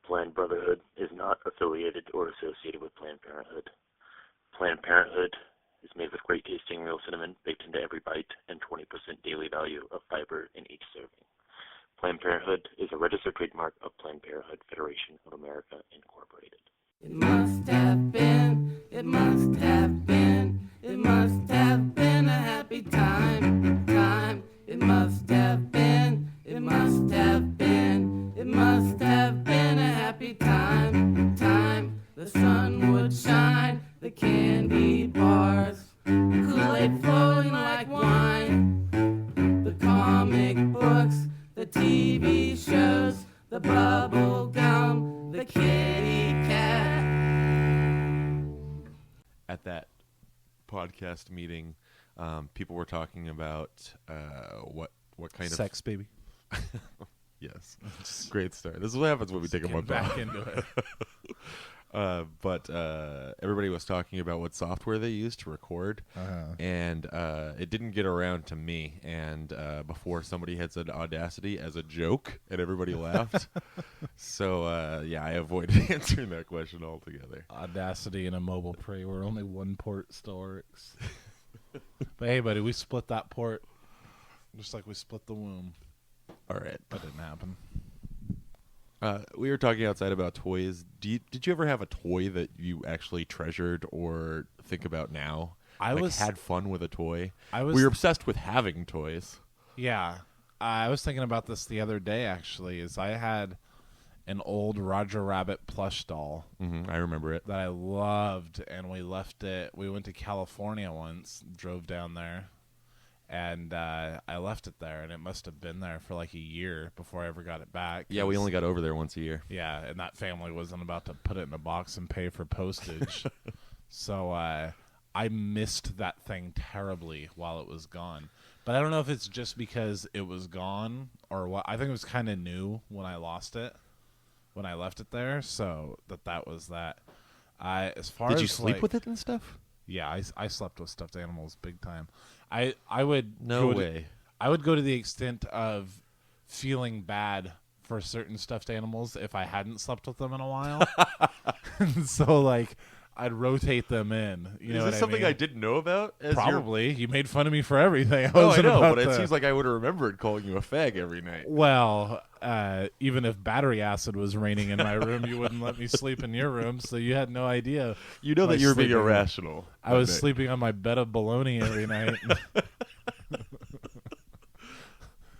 Planned Brotherhood is not affiliated or associated with Planned Parenthood. Planned Parenthood is made with great tasting real cinnamon baked into every bite and 20% daily value of fiber in each serving. Planned Parenthood is a registered trademark of Planned Parenthood Federation of America, Incorporated. It must have been, it must have been, it must have been a happy time. It must have been, it must have been, it must have been a happy time. The sun would shine, the candy bars, Kool-Aid flowing like wine, the comic books, the TV shows, the bubble gum, the kitty cat. At that podcast meeting, people were talking about what kind sex, baby. Yes, great start. This is what happens when we take a month back off. into it. But everybody was talking about what software they used to record, and it didn't get around to me. And before somebody had said Audacity as a joke, and everybody laughed. So yeah, I avoided answering that question altogether. Audacity and a mobile pre where only one port still works. But hey, buddy, we split that port just like we split the womb. All right, That didn't happen. we were talking outside about toys. Did you ever have a toy that you actually treasured or think about now? I had fun with a toy. was- We were obsessed with having toys. Yeah. I was thinking about this the other day, actually, is I had an old Roger Rabbit plush doll I remember it. that I loved, and we left it. We went to California once, drove down there, and I left it there, and it must have been there for like a year before I ever got it back. Yeah, we only got over there once a year. Yeah, and that family wasn't about to put it in a box and pay for postage. So I missed that thing terribly while it was gone. But I don't know if it's just because it was gone or what. I think it was kind of new when I lost it, when I left it there. So that was that. As far Did as you sleep like, with it and stuff? Yeah, I slept with stuffed animals big time. I would No go way. I would go to the extent of feeling bad for certain stuffed animals if I hadn't slept with them in a while. And so like I'd rotate them in. You know Is what this something I mean? didn't know about? Probably. You made fun of me for everything. Oh, I wasn't know, about but it the- seems like I would have remembered calling you a fag every night. Well, even if battery acid was raining in my room, you wouldn't let me sleep in your room, so you had no idea. You know my that you were being sleeping- irrational. I was that night. sleeping on my bed of bologna every night.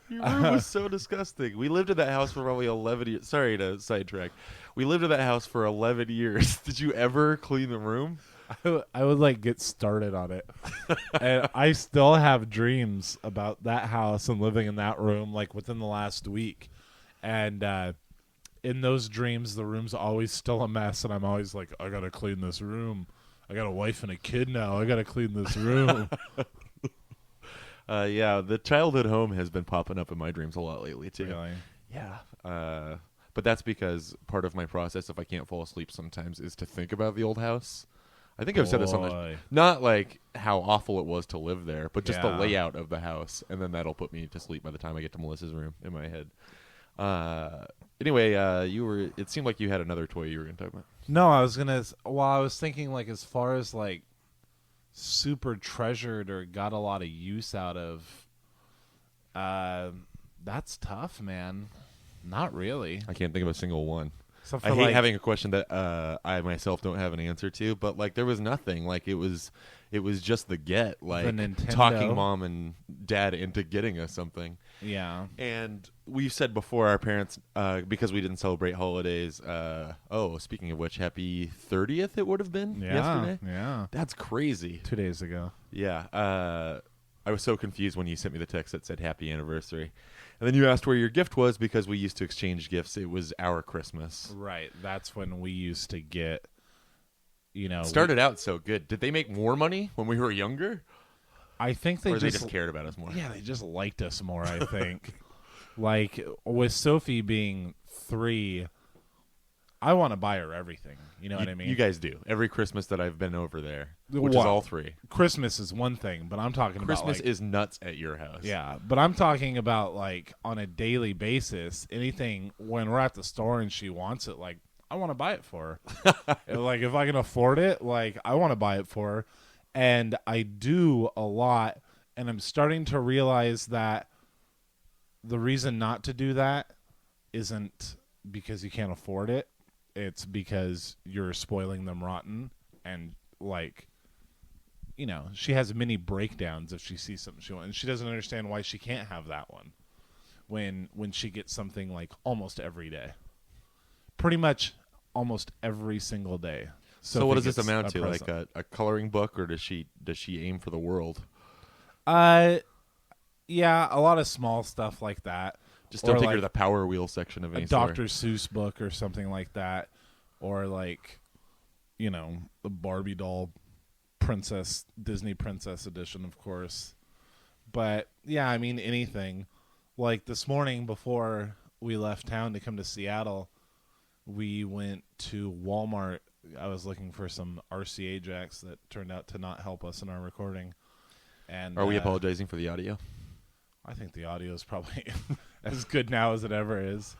Your room was so disgusting. We lived in that house for probably 11 years. Sorry to sidetrack. We lived in that house for 11 years. Did you ever clean the room? I would like get started on it. And I still have dreams about that house and living in that room like within the last week. And in those dreams, the room's always still a mess. And I'm always like, I got to clean this room. I got a wife and a kid now. I got to clean this room. Yeah, the childhood home has been popping up in my dreams a lot lately, too. Really? Yeah. But that's because part of my process, if I can't fall asleep sometimes, is to think about the old house. I think I've said this on the Boy. not like how awful it was to live there, but just the Yeah. layout of the house, and then that'll put me to sleep by the time I get to Melissa's room in my head. Anyway, it seemed like you had another toy you were going to talk about. No, I was thinking like as far as like super treasured or got a lot of use out of, that's tough, man. Not really. I can't think of a single one. Except I for, hate like, having a question that I myself don't have an answer to, but like there was nothing. Like it was just the get, like Nintendo. talking mom and dad into getting us something. Yeah. And we said before our parents, because we didn't celebrate holidays. Speaking of which, happy 30th it would have been yesterday. Yeah. That's crazy. 2 days ago. Yeah. I was so confused when you sent me the text that said happy anniversary. And then you asked where your gift was because we used to exchange gifts. It was our Christmas. Right. That's when we used to get, Started out so good. Did they make more money when we were younger? I think they Or they just cared about us more? Yeah, they just liked us more, I think. Like with Sophie being 3, I want to buy her everything. You know what I mean? You guys do. Every Christmas that I've been over there, which Well, is all 3. Christmas is one thing, but I'm talking about Christmas is nuts at your house. Yeah, but I'm talking about like on a daily basis, anything when we're at the store and she wants it, like I want to buy it for her. Like if I can afford it, like I want to buy it for her. And I do a lot, and I'm starting to realize that the reason not to do that isn't because you can't afford it. It's because you're spoiling them rotten, and like, you know, she has many breakdowns if she sees something she wants, and she doesn't understand why she can't have that one when she gets something like almost every day, pretty much almost every single day. So what does this gets amount to? present. Like a coloring book, or does she aim for the world? Yeah, a lot of small stuff like that. Just don't Or take her like to the Power Wheel section of a any store. Dr. Seuss book or something like that, or like, you know, the Barbie doll Disney princess edition, of course. But yeah, I mean anything. Like this morning before we left town to come to Seattle, we went to Walmart. I was looking for some RCA jacks that turned out to not help us in our recording. And Are we apologizing for the audio? I think the audio is probably as good now as it ever is.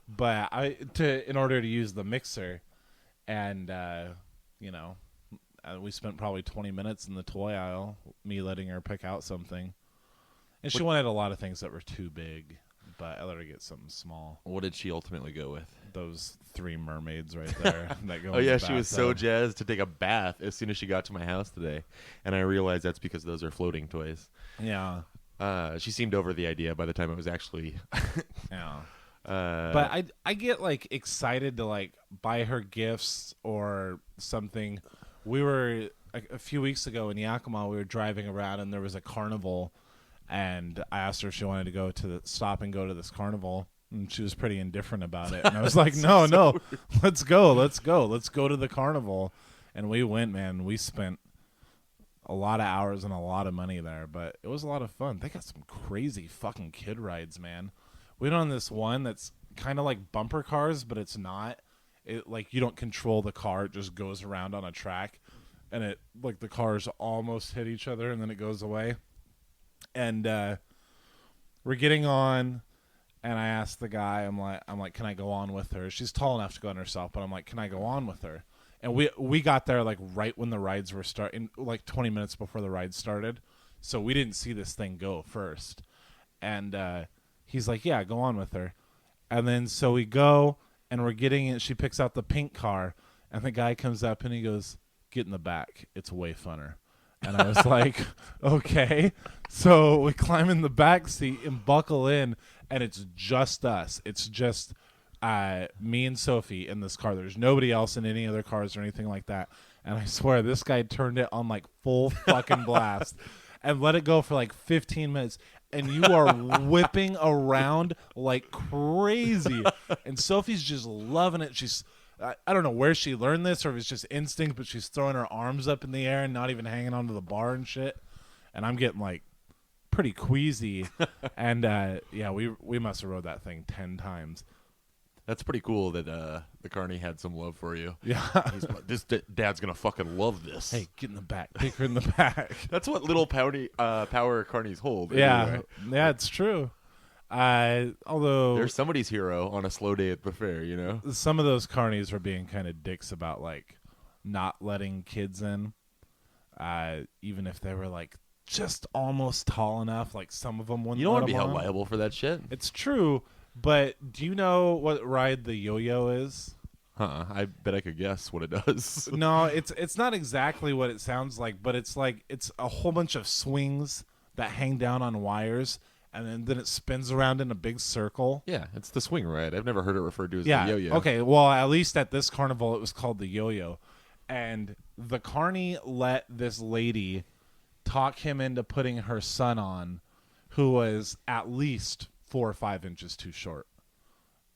But in order to use the mixer, and you know, we spent probably 20 minutes in the toy aisle, me letting her pick out something. And she wanted a lot of things that were too big, but I let her get something small. What did she ultimately go with? Those 3 mermaids right there that go Oh in yeah, the she was so bathtub. jazzed to take a bath as soon as she got to my house today, and I realized that's because those are floating toys. Yeah. She seemed over the idea by the time it was actually. Yeah. But I get like excited to like buy her gifts or something. We were a few weeks ago in Yakima. We were driving around and there was a carnival, and I asked her if she wanted to go to stop and go to this carnival, and she was pretty indifferent about it. And I was like, no, let's go to the carnival. And we went, man. We spent a lot of hours and a lot of money there, but it was a lot of fun. They got some crazy fucking kid rides, man. We went on this one that's kind of like bumper cars, but it's not. It like you don't control the car; it just goes around on a track, and it like the cars almost hit each other, and then it goes away. And we're getting on, and I asked the guy, I'm like, can I go on with her? She's tall enough to go on herself, but I'm like, can I go on with her? And we got there like right when the rides were starting, like 20 minutes before the ride started, so we didn't see this thing go first. And he's like, yeah, go on with her. And then so we go, and we're getting it. She picks out the pink car, and the guy comes up and he goes, get in the back. It's way funner. And I was like, okay. So we climb in the back seat and buckle in, and it's just us. It's just me and Sophie in this car. There's nobody else in any other cars or anything like that. And I swear, this guy turned it on like full fucking blast and let it go for like 15 minutes. And you are whipping around like crazy. And Sophie's just loving it. She's I don't know where she learned this or if it's just instinct, but she's throwing her arms up in the air and not even hanging onto the bar and shit. And I'm getting like pretty queasy. And yeah, we must have rode that thing 10 times. That's pretty cool that the carny had some love for you. Yeah. He's like, this dad's gonna fucking love this. Hey, get in the back. Take her in the back. That's what little power carnies hold. Yeah. Anyway. Yeah, it's true. Although There's somebody's hero on a slow day at the fair, you know? some of those carnies were being kind of dicks about like not letting kids in, even if they were like just almost tall enough. Like some of them wouldn't. You don't let want to be them held on. liable for that shit. It's true, but do you know what ride the yo-yo is? I bet I could guess what it does. No, it's not exactly what it sounds like, but it's like it's a whole bunch of swings that hang down on wires, and then it spins around in a big circle. Yeah, it's the swing ride. I've never heard it referred to as Yeah. the yo-yo. Okay. Well, at least at this carnival, it was called the yo-yo, and the carny let this lady talk him into putting her son on, who was at least 4 or 5 inches too short.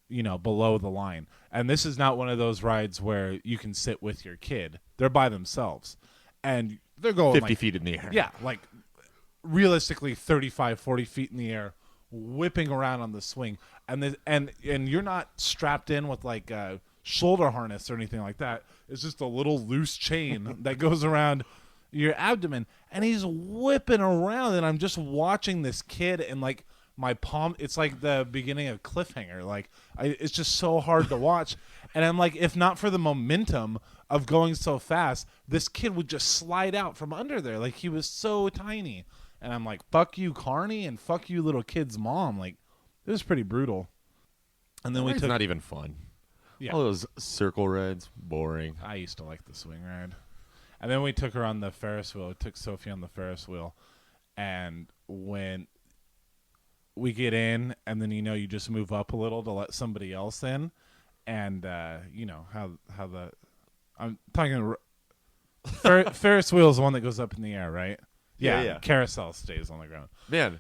You know, below the line. And this is not one of those rides where you can sit with your kid. They're by themselves. And they're going 50 like, feet in the air. yeah, like realistically 35, 40 feet in the air, whipping around on the swing. And you're not strapped in with like shoulder harness or anything like that. It's just a little loose chain that goes around your abdomen, and he's whipping around, and I'm just watching this kid, and like my palm, it's like the beginning of Cliffhanger. Like it's just so hard to watch, and I'm like, if not for the momentum of going so fast, this kid would just slide out from under there. Like he was so tiny, and I'm like, fuck you, Carney, and fuck you, little kid's mom. Like it was pretty brutal. And then It's not even fun. Yeah. All those circle rides, boring. I used to like the swing ride. And then we took her on the Ferris wheel. We took Sophie on the Ferris wheel. And when we get in, and then, you just move up a little to let somebody else in. And, how the... I'm talking... Ferris wheel is the one that goes up in the air, right? Yeah. Carousel stays on the ground. Man,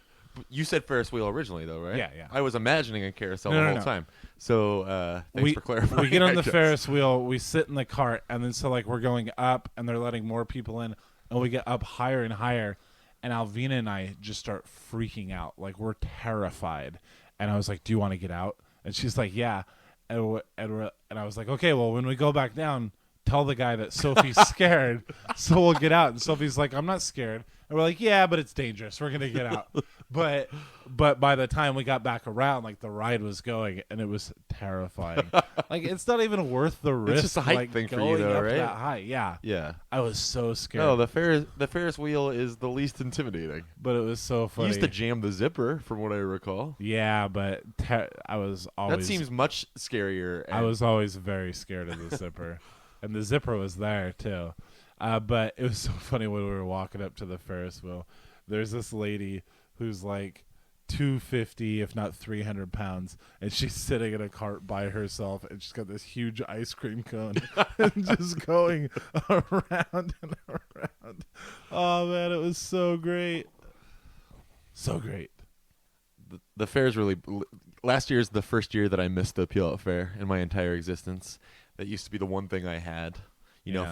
you said Ferris wheel originally, though, right? Yeah. I was imagining a carousel No, the whole time. So thanks for clarifying. We get on the Ferris wheel, we sit in the cart, and then so we're going up, and they're letting more people in, and we get up higher and higher, and Alvina and I just start freaking out. Like, we're terrified. And I was like, do you want to get out? And she's like, yeah. And I was like, okay, well, when we go back down, tell the guy that Sophie's scared, so we'll get out. And Sophie's like, I'm not scared. And we're like, yeah, but it's dangerous. We're going to get out. But by the time we got back around, the ride was going, and it was terrifying. It's not even worth the risk. It's just a height thing for you, though, up right? that high. Yeah. Yeah. I was so scared. No, the Ferris wheel is the least intimidating. But it was so funny. You used to jam the zipper, from what I recall. Yeah, but I was always... That seems much scarier. I was always very scared of the zipper. And the zipper was there, too. But it was so funny when we were walking up to the Ferris wheel. There's this lady who's 250, if not 300 pounds, and she's sitting in a cart by herself, and she's got this huge ice cream cone and just going around and around. Oh, man, it was so great. So great. The fair's really... Last year's the first year that I missed the Peel Out Fair in my entire existence. That used to be the one thing I had.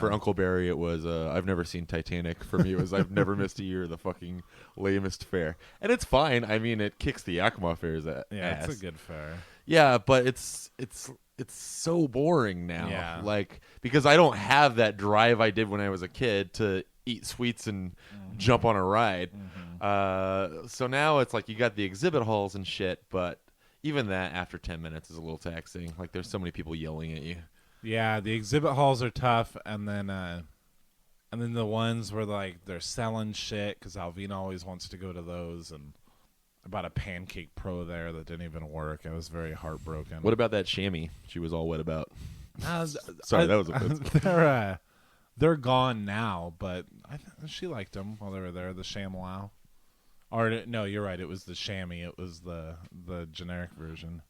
For Uncle Barry, it was, I've never seen Titanic. For me, it was, I've never missed a year of the fucking lamest fair. And it's fine. I mean, it kicks the Yakima Fair's ass. Yeah, it's a good fair. Yeah, but it's so boring now. Yeah. Because I don't have that drive I did when I was a kid to eat sweets and jump on a ride. Mm-hmm. So now it's you got the exhibit halls and shit, but even that after 10 minutes is a little taxing. There's so many people yelling at you. Yeah, the exhibit halls are tough, and then the ones where they're selling shit, because Alvina always wants to go to those, and I bought a Pancake Pro there that didn't even work. I was very heartbroken. What about that chamois she was all wet about? Sorry, that was offensive. They're gone now, but she liked them while they were there. The ShamWow, or no, you're right. It was the chamois. It was the generic version.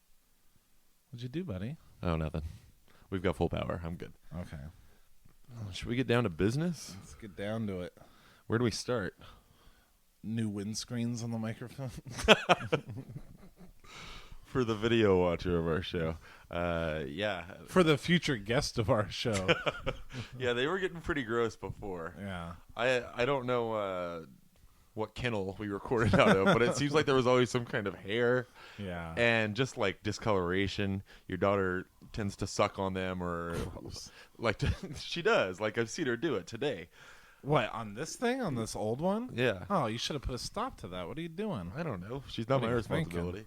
What'd you do, buddy? Oh, nothing. We've got full power. I'm good. Okay. Should we get down to business? Let's get down to it. Where do we start? New windscreens on the microphone. For the video watcher of our show. Yeah. For the future guest of our show. Yeah, they were getting pretty gross before. Yeah. I don't know what kennel we recorded out of, but it seems like there was always some kind of hair. Yeah. And just discoloration. Your daughter tends to suck on them, or she does. I've seen her do it today. What, on this thing? On this old one? Yeah. Oh, you should have put a stop to that. What are you doing? I don't know. She's not my responsibility.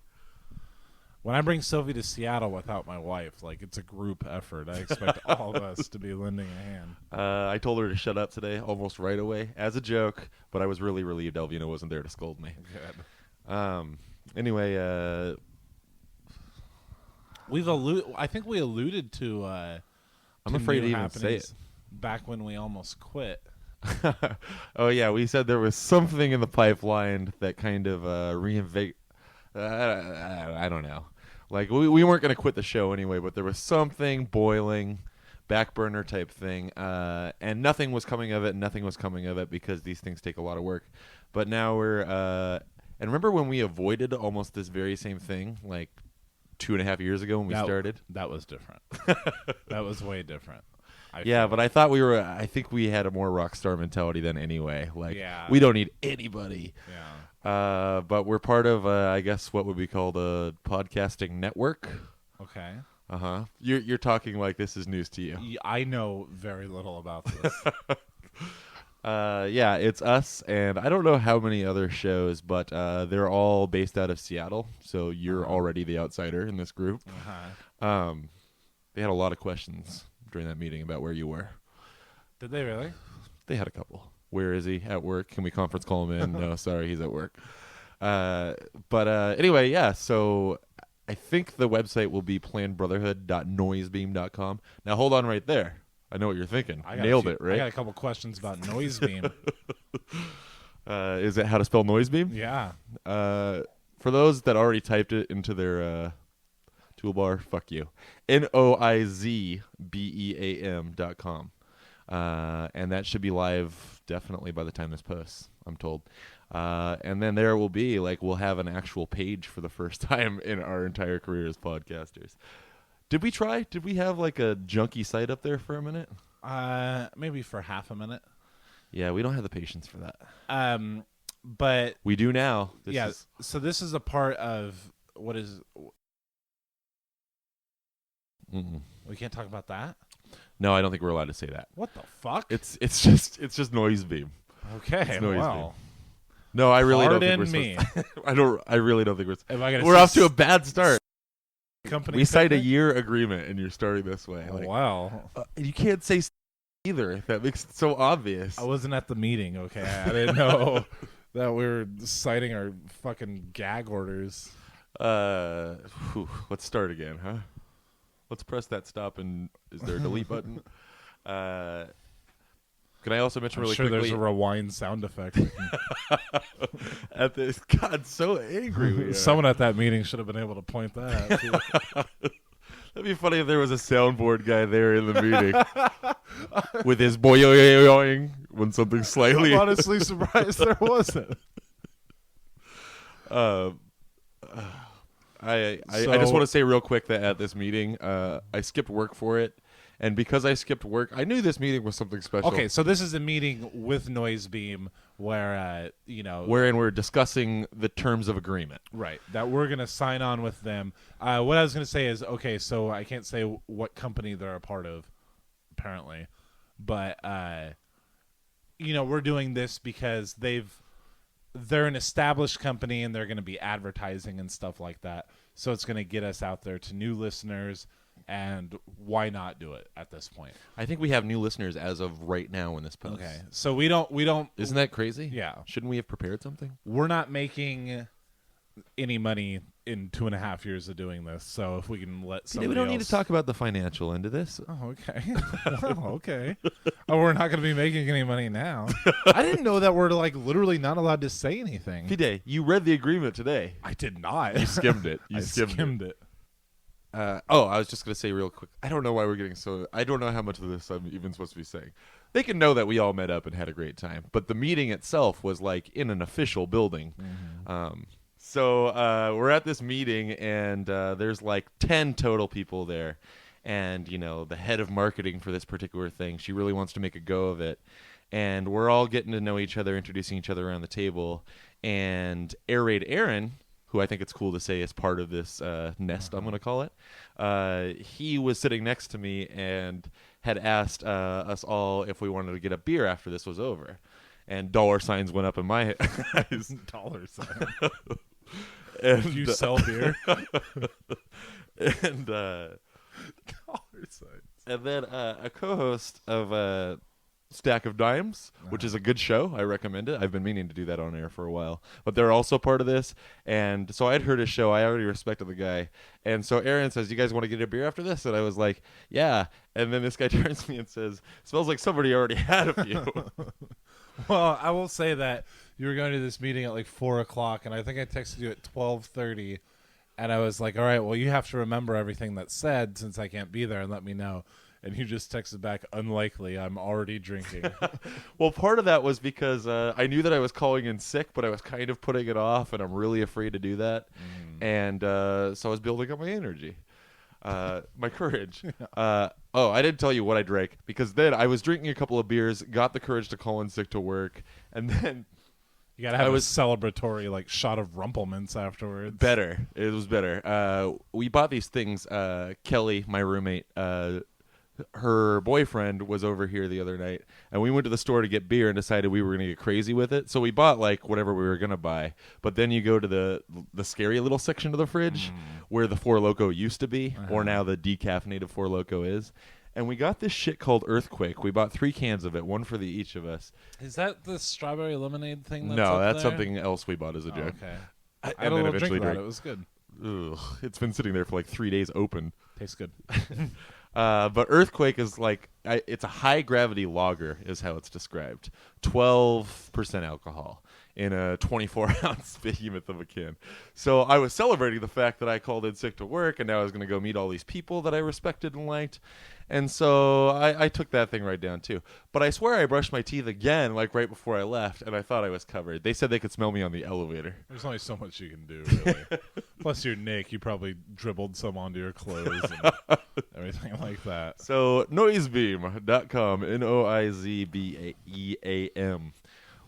When I bring Sophie to Seattle without my wife, it's a group effort. I expect all of us to be lending a hand. I told her to shut up today almost right away as a joke, but I was really relieved Elvina wasn't there to scold me. Good. Anyway, I think we alluded to I'm afraid to even say it. Back when we almost quit. Oh, yeah, we said there was something in the pipeline that kind of reinvigorate. I don't know. We weren't going to quit the show anyway, but there was something boiling, back burner type thing, and nothing was coming of it because these things take a lot of work. But now we're and remember when we avoided almost this very same thing 2.5 years ago when we started? That was different. That was way different. But I think we had a more rock star mentality then anyway. We don't need anybody. Yeah. But we're part of, I guess, what would be called a podcasting network. Okay. You're talking like this is news to you. I know very little about this. Yeah, it's us, and I don't know how many other shows, but they're all based out of Seattle, so you're already the outsider in this group. They had a lot of questions during that meeting about where you were. Did they really? They had a couple. Where is he? At work? Can we conference call him in? No, sorry, he's at work. But anyway, yeah, so I think the website will be planbrotherhood.noisebeam.com. Now, hold on right there. I know what you're thinking. Nailed it, right? I got a couple questions about Noisebeam. Is it how to spell Noisebeam? Yeah. For those that already typed it into their toolbar, fuck you. noisebeam.com. And that should be live definitely by the time this posts, I'm told. And then there will be, we'll have an actual page for the first time in our entire career as podcasters. Did we try? Did we have a junky site up there for a minute? Maybe for half a minute. Yeah, we don't have the patience for that. But we do now. So this is a part of what is. We can't talk about that. No, I don't think we're allowed to say that. What the fuck? It's just Noisebeam. Okay. Wow. No, I really don't Pardon think we're me. I really don't think we're. We're off to a bad start. Company we signed a year agreement, and you're starting this way. Wow. You can't say either. That makes it so obvious. I wasn't at the meeting. Okay, I didn't know that we were citing our fucking gag orders. Let's start again, huh? Let's press that stop, and is there a delete button? Can I also mention really quickly? There's a rewind sound effect. At this, God, so angry we are. Someone at that meeting should have been able to point that out. Too. That'd be funny if there was a soundboard guy there in the meeting with his boing when something slightly. I'm honestly surprised there wasn't. I just want to say real quick that at this meeting, I skipped work for it. And because I skipped work, I knew this meeting was something special. Okay, so this is a meeting with Noisebeam where, wherein we're discussing the terms of agreement. Right, that we're going to sign on with them. What I was going to say is, okay, so I can't say what company they're a part of, apparently. But, we're doing this because they're an established company and they're going to be advertising and stuff like that. So it's going to get us out there to new listeners. And why not do it at this point? I think we have new listeners as of right now when this posts. Okay, so we don't. Isn't that crazy? Yeah. Shouldn't we have prepared something? We're not making any money in 2.5 years of doing this. So if we can let somebody we don't else... need to talk about the financial end of this. Oh, okay. Well, okay. Oh, we're not going to be making any money now. I didn't know that we're literally not allowed to say anything. Fide, you read the agreement today. I did not. You skimmed it. I skimmed it. I was just going to say real quick. I don't know why we're getting so... I don't know how much of this I'm even supposed to be saying. They can know that we all met up and had a great time. But the meeting itself was in an official building. Mm-hmm. So we're at this meeting, and there's 10 total people there. And, the head of marketing for this particular thing, she really wants to make a go of it. And we're all getting to know each other, introducing each other around the table. And Air Raid Aaron... who I think it's cool to say is part of this nest, I'm going to call it. He was sitting next to me and had asked us all if we wanted to get a beer after this was over. And dollar signs went up in my eyes. Dollar sign. And, you sell beer? And dollar signs. And then a co-host of Stack of Dimes, which is a good show. I recommend it. I've been meaning to do that on air for a while. But they're also part of this. And so I'd heard his show. I already respected the guy. And so Aaron says, you guys want to get a beer after this? And I was like, yeah. And then this guy turns to me and says, smells like somebody already had a few. Well, I will say that you were going to this meeting at 4 o'clock, and I think I texted you at 12:30. And I was like, all right, well, you have to remember everything that's said since I can't be there and let me know. And you just texted back, unlikely, I'm already drinking. Well, part of that was because I knew that I was calling in sick, but I was kind of putting it off, and I'm really afraid to do that. And so I was building up my energy, my courage. I didn't tell you what I drank, because then I was drinking a couple of beers, got the courage to call in sick to work, and then You gotta have a celebratory like shot of Rumplemints afterwards. Better. It was better. We bought these things. Kelly, my roommate, her boyfriend was over here the other night, and we went to the store to get beer and decided we were going to get crazy with it. So we bought like whatever we were going to buy. But then you go to the scary little section of the fridge where the Four Loko used to be, or now the decaffeinated Four Loko is. And we got this shit called Earthquake. We bought 3 cans of it, one for each of us. Is that the strawberry lemonade thing? No, that's there? something else we bought as a joke. Okay. And I had a then little eventually drink of that. It was good. Ugh, it's been sitting there for like 3 days open. Tastes good. But Earthquake is like it's a high gravity lager, is how it's described. 12% alcohol in a 24-ounce behemoth of a can. So I was celebrating the fact that I called in sick to work, and now I was going to go meet all these people that I respected and liked. And so I took that thing right down too. But I swear I brushed my teeth again, like right before I left, and I thought I was covered. They said they could smell me on the elevator. There's only so much you can do, really. Plus, you're Nick. You probably dribbled some onto your clothes and everything like that. So noisebeam.com, NOIZBEAM.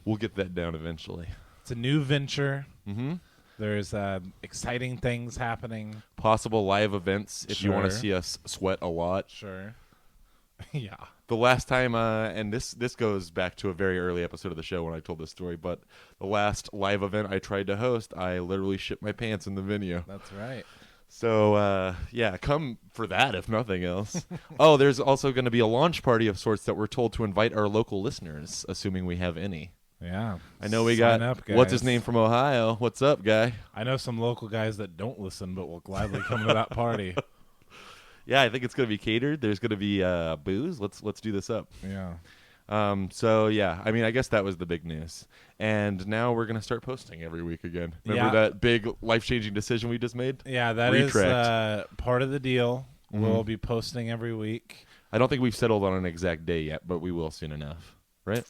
We'll get that down eventually. It's a new venture. Mm-hmm. There's exciting things happening. Possible live events if you want to Sure. see us sweat a lot. Sure. Yeah. The last time, and this goes back to a very early episode of the show when I told this story, but the last live event I tried to host, I literally shit my pants in the venue. That's right. So, yeah, come for that if nothing else. Oh, there's also going to be a launch party of sorts that we're told to invite our local listeners, assuming we have any. Yeah. I know we Sign got, up, guys. what's his name from Ohio? What's up, guy? I know some local guys that don't listen but will gladly come to that party. Yeah, I think it's going to be catered. There's going to be booze. Let's do this up. Yeah. So, yeah, I mean, I guess that was the big news. And now we're going to start posting every week again. Remember that big life-changing decision we just made? Yeah, that Retract. is part of the deal. Mhm. We'll be posting every week. I don't think we've settled on an exact day yet, but we will soon enough. Right?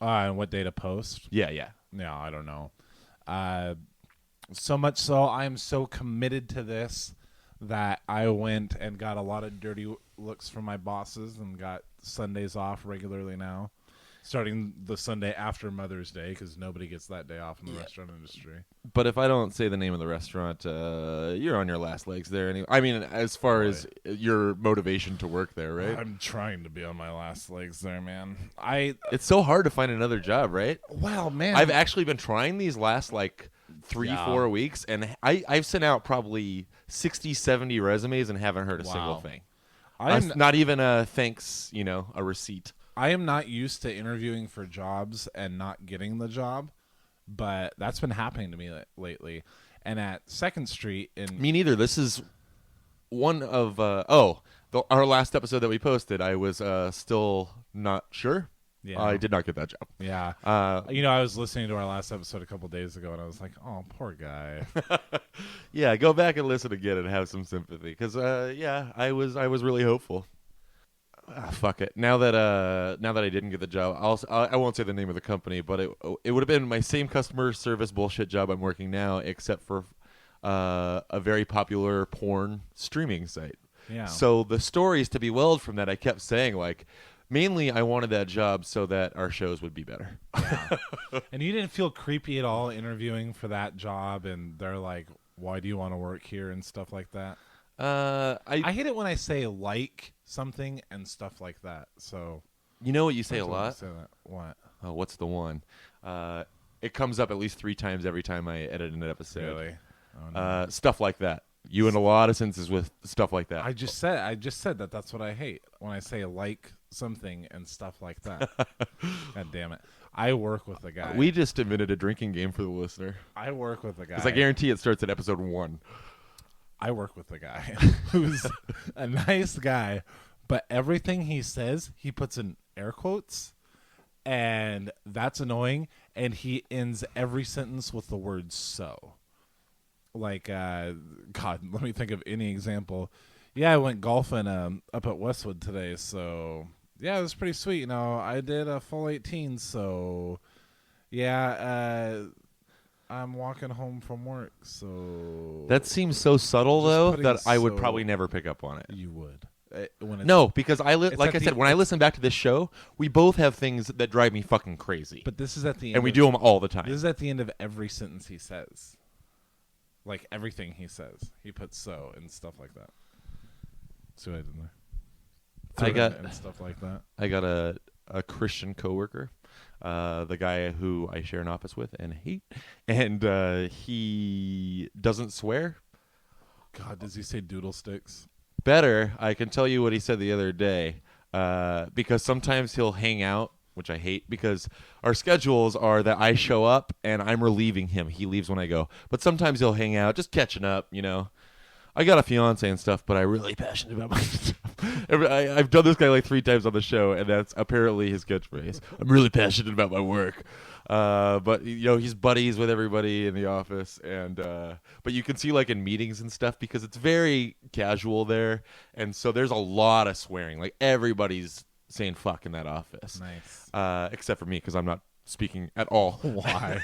And what day to post? Yeah. Yeah, I don't know. So much so, I am so committed to this that I went and got a lot of dirty looks from my bosses and got Sundays off regularly now, starting the Sunday after Mother's Day because nobody gets that day off in the restaurant industry. But if I don't say the name of the restaurant, you're on your last legs there. Anyway. I mean, as far as your motivation to work there, right? I'm trying to be on my last legs there, man. It's so hard to find another job, right? Well, man. I've actually been trying these last like 3-4 weeks, and I've sent out probably 60, 70 resumes and haven't heard a single thing. I'm not even a thanks, a receipt. I am not used to interviewing for jobs and not getting the job, but that's been happening to me lately. And at 2nd Street in Me neither. This is one of our last episode that we posted. I was still not sure. Yeah. I did not get that job. Yeah. I was listening to our last episode a couple days ago, and I was like, oh, poor guy. Yeah, go back and listen again and have some sympathy. Because, I was really hopeful. Fuck it. Now that I didn't get the job, I won't say the name of the company, but it would have been my same customer service bullshit job I'm working now, except for a very popular porn streaming site. Yeah. So the stories to be welled from that, I kept saying, like, mainly I wanted that job so that our shows would be better. Yeah. And you didn't feel creepy at all interviewing for that job, and they're like, why do you want to work here and stuff like that? I hate it when I say like something and stuff like that. So you know what you say a lot? Say that. What? Oh, what's the one? It comes up at least 3 times every time I edit an episode. Really? Oh, no. Stuff like that. You in a lot of sentences with stuff like that. I just said that. That's what I hate when I say like something and stuff like that. God damn it! I work with a guy. We just invented a drinking game for the listener. I work with a guy. Because I guarantee it starts at episode 1. I work with a guy who's a nice guy, but everything he says, he puts in air quotes, and that's annoying. And he ends every sentence with the word "so." Like, God, let me think of any example. Yeah, I went golfing up at Westwood today, so yeah, it was pretty sweet. I did a full 18, so yeah, I'm walking home from work, so That seems so subtle, Just though, putting that I would so- probably never pick up on it. you would. when it's No, because It's like at I said, the- when I listen back to this show, we both have things that drive me fucking crazy, But this is at the end, and we of- do them all the This time. is at the end of every sentence he says. Like everything he says, he puts so and stuff like that. See what I did there? And stuff like that. I got a Christian coworker, the guy who I share an office with and hate, and he doesn't swear. God, does he say doodle sticks? Better, I can tell you what he said the other day, because sometimes he'll hang out, which I hate, because our schedules are that I show up and I'm relieving him. He leaves when I go. But sometimes he'll hang out, just catching up, you know. I got a fiance and stuff, but I'm really passionate about my stuff. I've done this guy like 3 times on the show, and that's apparently his catchphrase. I'm really passionate about my work. But you know, he's buddies with everybody in the office, and but you can see like in meetings and stuff, because it's very casual there, and so there's a lot of swearing. Like everybody's saying fuck in that office. Nice. Except for me, because I'm not speaking at all. Why?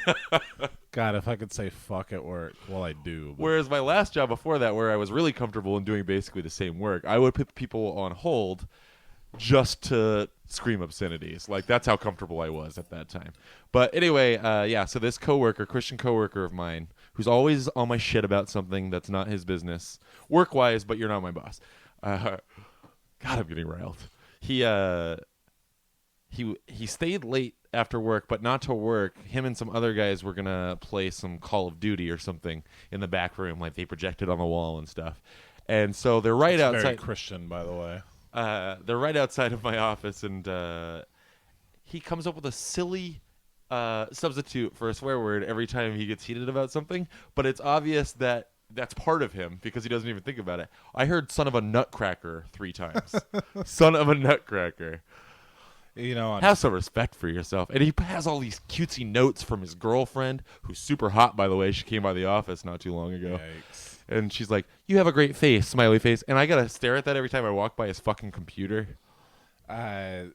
God, if I could say fuck at work, well, I do. But Whereas my last job before that, where I was really comfortable in doing basically the same work, I would put people on hold just to scream obscenities. Like, that's how comfortable I was at that time. But anyway, yeah, so this coworker, Christian coworker of mine, who's always on my shit about something that's not his business, work-wise, but you're not my boss. God, I'm getting riled. He stayed late after work, but not to work. Him and some other guys were going to play some Call of Duty or something in the back room, like they projected on the wall and stuff. And so they're right outside. Very Christian, by the way. They're right outside of my office, and he comes up with a silly substitute for a swear word every time he gets heated about something, but it's obvious that that's part of him because he doesn't even think about it. I heard son of a nutcracker 3 times. Son of a nutcracker. You know, Have some respect for yourself. And he has all these cutesy notes from his girlfriend, who's super hot, by the way. She came by the office not too long ago. Yikes. And she's like, "You have a great face," smiley face. And I got to stare at that every time I walk by his fucking computer. In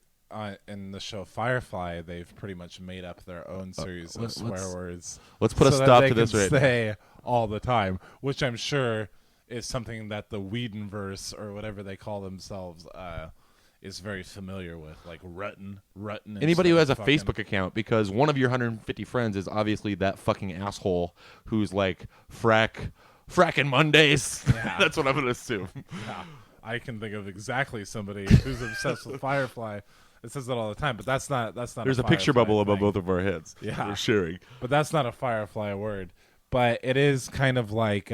the show Firefly, they've pretty much made up their own series of swear words. Let's put a so stop that to they this can right now. say all the time, which I'm sure is something that the Whedonverse or whatever they call themselves is very familiar with, like Rutten. Anybody who has a fucking Facebook account, because one of your 150 friends is obviously that fucking asshole who's like fracking Mondays. Yeah. That's what I'm gonna assume. Yeah, I can think of exactly somebody who's obsessed with Firefly. It says that all the time, but that's not. There's a a picture Firefly bubble above thing. both of our heads. Yeah. that we're sharing. But that's not a Firefly word. But it is kind of like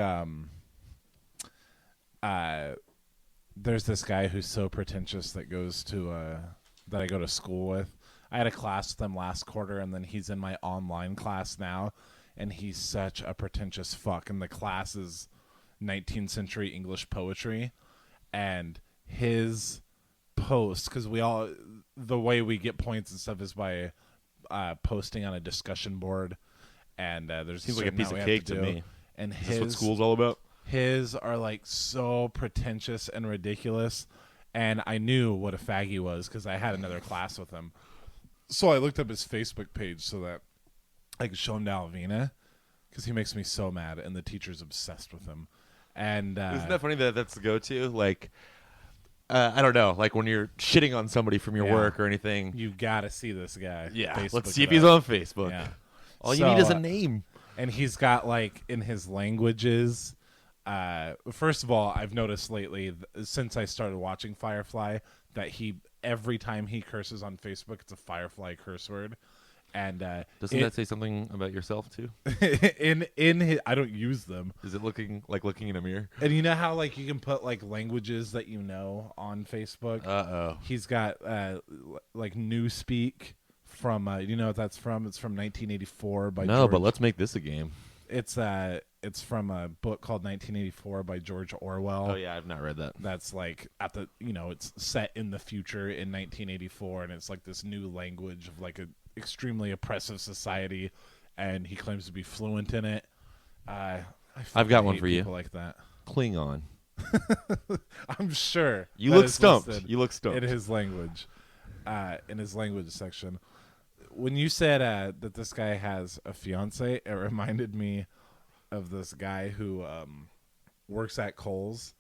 there's this guy who's so pretentious that goes to that I go to school with. I had a class with him last quarter, and then he's in my online class now, and he's such a pretentious fuck. And the class is 19th century English poetry, and his post, because the way we get points and stuff is by posting on a discussion board, and there's Seems like a certain piece amount of we have cake to do. me. And Is this what school's all about? his are like so pretentious and ridiculous, and I knew what a fag he was because I had another class with him. So I looked up his Facebook page so that I could show him to Alvina, because he makes me so mad, and the teacher's obsessed with him. And Isn't that funny that that's the go-to? Like, I don't know, like when you're shitting on somebody from your Yeah. work or anything. you gotta see this guy. Yeah, Facebook let's see if it he's up. on Facebook. Yeah. All you So, need is a name. And he's got, like, in his languages, first of all, I've noticed lately, since I started watching Firefly, that every time he curses on Facebook, it's a Firefly curse word. And Doesn't that say something about yourself too? in his, I don't use them. Is it looking in a mirror? And you know how, like, you can put, like, languages that you know on Facebook? Uh-oh. He's got, like, Newspeak from, you know what that's from? It's from 1984 by No, George. but let's make this a game. It's from a book called 1984 by George Orwell. Oh yeah, I've not read that. That's like it's set in the future in 1984, and it's like this new language of like a extremely oppressive society, and he claims to be fluent in it. I've got one hate for you. people like that. Klingon. I'm sure You that look is stumped. listed You look stumped. in his language section. When you said that this guy has a fiance, it reminded me of this guy who works at Kohl's,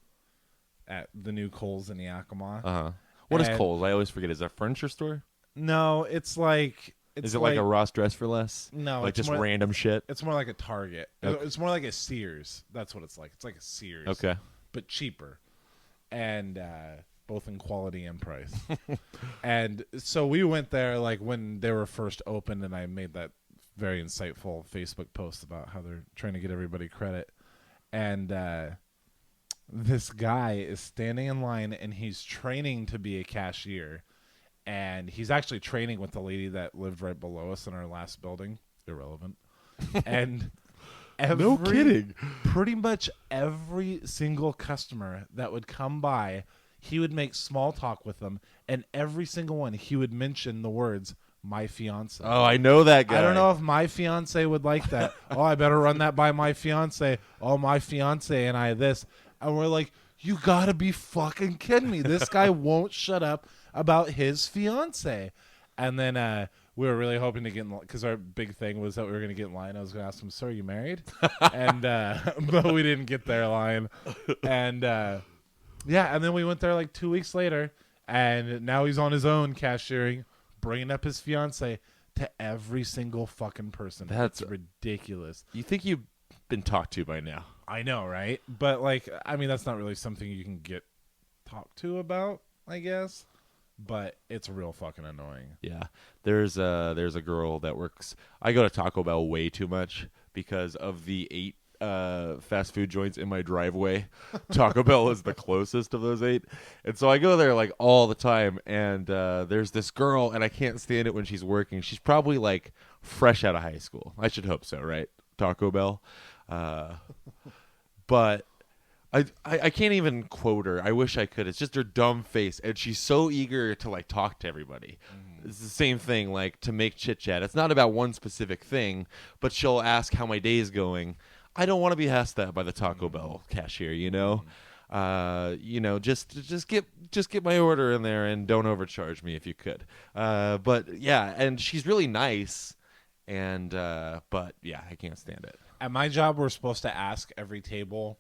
at the new Kohl's in Yakima. What is Kohl's? I always forget. Is that a furniture store? No, it's like. Is it like a Ross Dress for Less? No, like just random shit. It's more like a Target. Okay. It's more like a Sears. That's what it's like. It's like a Sears. Okay. But cheaper, and both in quality and price. And so we went there like when they were first opened, and I made that very insightful Facebook post about how they're trying to get everybody credit. And this guy is standing in line, and he's training to be a cashier. And he's actually training with the lady that lived right below us in our last building. Irrelevant. And no kidding. Pretty much every single customer that would come by, he would make small talk with them. And every single one, he would mention the words, my fiance. Oh, I know that guy. I don't know if my fiance would like that. Oh, I better run that by my fiance. Oh, my fiance and I this. And we're like, you got to be fucking kidding me. This guy won't shut up about his fiance. And then we were really hoping to get in line because our big thing was that we were going to get in line. I was going to ask him, "Sir, are you married?" And but we didn't get their line. And yeah, and then we went there like 2 weeks later, and now he's on his own cashiering, bringing up his fiance to every single fucking person. That's ridiculous. You think you've been talked to by now? I know, right? But like, I mean, that's not really something you can get talked to about, I guess. But it's real fucking annoying. Yeah. There's a girl that works. I go to Taco Bell way too much because of the 8 fast food joints in my driveway. Taco Bell is the closest of those 8. And so I go there like all the time. And there's this girl, and I can't stand it when she's working. She's probably like fresh out of high school. I should hope so, right? Taco Bell. But I can't even quote her. I wish I could. It's just her dumb face, and she's so eager to like talk to everybody. It's the same thing, like to make chit chat. It's not about one specific thing, but she'll ask how my day is going. I don't want to be asked that by the Taco Bell cashier, you know. Just get my order in there and don't overcharge me if you could. But yeah, and she's really nice, and but yeah, I can't stand it. At my job, we're supposed to ask every table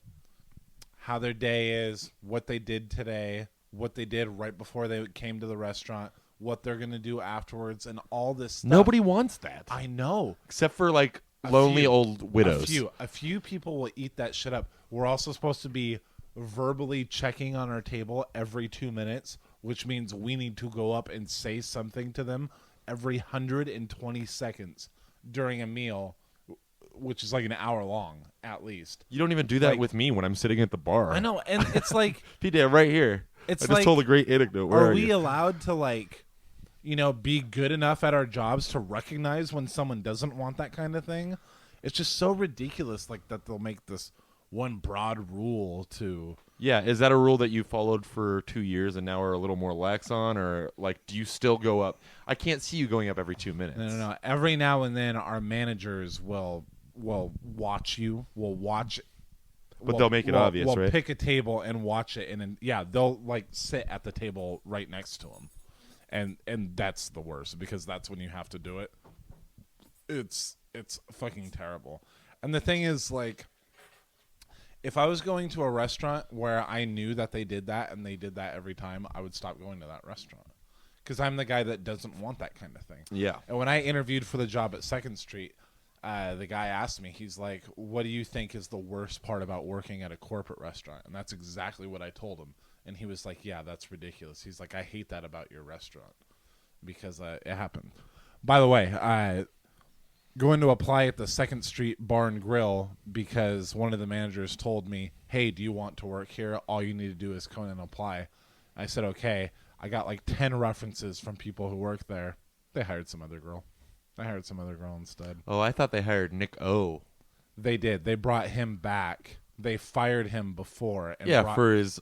how their day is, what they did today, what they did right before they came to the restaurant, what they're going to do afterwards, and all this stuff. Nobody wants that. I know. Except for, like, lonely old widows. A few people will eat that shit up. We're also supposed to be verbally checking on our table every 2 minutes, which means we need to go up and say something to them every 120 seconds during a meal, which is like an hour long, at least. You don't even do that with me when I'm sitting at the bar. I know, and it's like... P-Dad, right here. It's I just told a great anecdote. Where are we allowed to, like, be good enough at our jobs to recognize when someone doesn't want that kind of thing? It's just so ridiculous, like, that they'll make this one broad rule to... Yeah, is that a rule that you followed for 2 years and now are a little more lax on? Or, like, do you still go up? I can't see you going up every 2 minutes. No. Every now and then, our managers will watch you. But they'll make it obvious, right? We'll pick a table and watch it, and then they'll like sit at the table right next to them, and that's the worst because that's when you have to do it. It's fucking terrible. And the thing is, like, if I was going to a restaurant where I knew that they did that and they did that every time, I would stop going to that restaurant because I'm the guy that doesn't want that kind of thing. Yeah. And when I interviewed for the job at 2nd Street. The guy asked me, he's like, what do you think is the worst part about working at a corporate restaurant? And that's exactly what I told him. And he was like, yeah, that's ridiculous. He's like, I hate that about your restaurant because it happened. By the way, going to apply at the 2nd Street Bar and Grill because one of the managers told me, hey, do you want to work here? All you need to do is come in and apply. I said, okay. I got like 10 references from people who work there. They hired some other girl. I hired some other girl instead. Oh, I thought they hired Nick O. They did. They brought him back. They fired him before. And for his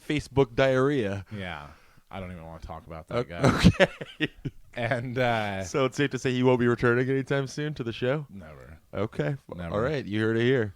Facebook diarrhea. Yeah. I don't even want to talk about that guy. Okay. And so it's safe to say he won't be returning anytime soon to the show? Never. Okay. Never. All right. You heard it here.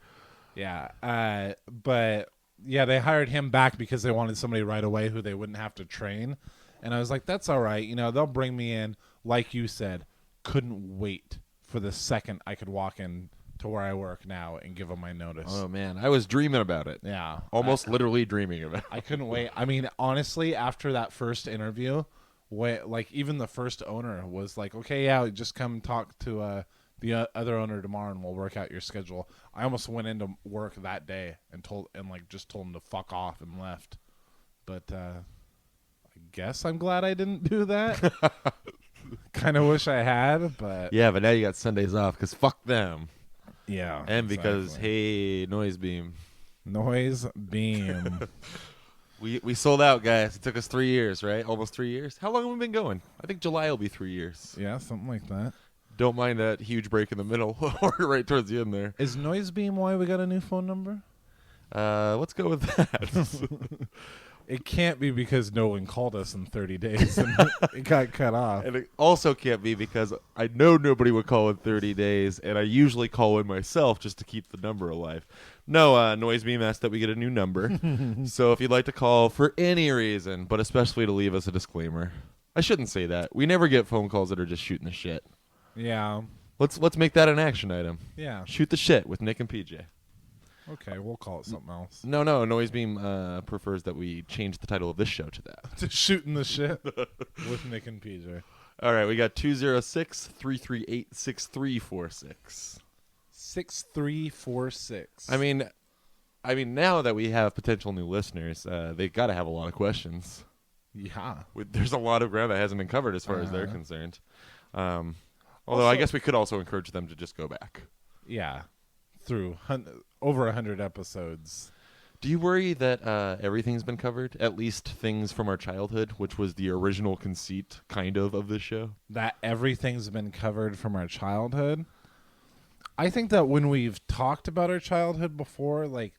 Yeah. But, yeah, they hired him back because they wanted somebody right away who they wouldn't have to train. And I was like, that's all right. They'll bring me in, like you said. Couldn't wait for the second I could walk in to where I work now and give them my notice. Oh man, I was dreaming about it. Yeah. Almost literally dreaming about it. I couldn't wait. I mean, honestly, after that first interview, like even the first owner was like, "Okay, yeah, just come talk to the other owner tomorrow, and we'll work out your schedule." I almost went into work that day and told him to fuck off and left. But I guess I'm glad I didn't do that. Kind of wish I had, but Yeah, but now you got Sundays off because fuck them. yeah, And because, exactly. hey, Noise Beam. Noise beam. We sold out, guys. It took us 3 years, right? Almost 3 years. How long have we been going? I think July will be 3 years. Yeah, something like that. Don't mind that huge break in the middle or right towards the end there. Is Noise beam why we got a new phone number? Let's go with that. It can't be because no one called us in 30 days and it got cut off. And it also can't be because I know nobody would call in 30 days, and I usually call in myself just to keep the number alive. No, Noise Beam asked that we get a new number. So if you'd like to call for any reason, but especially to leave us a disclaimer. I shouldn't say that. We never get phone calls that are just shooting the shit. Yeah. Let's make that an action item. Yeah. Shoot the shit with Nick and PJ. Okay, we'll call it something else. No, Noise Beam prefers that we change the title of this show to that. To shooting the shit with Nick and PJ. All right, we got 206-338-6346. 6346. I mean, now that we have potential new listeners, they got to have a lot of questions. Yeah. There's a lot of ground that hasn't been covered as far as they're concerned. Although Also- I guess we could also encourage them to just go back. Yeah. Through over 100 episodes. Do you worry that everything's been covered? At least things from our childhood, which was the original conceit, kind of this show? That everything's been covered from our childhood. I think that when we've talked about our childhood before, like,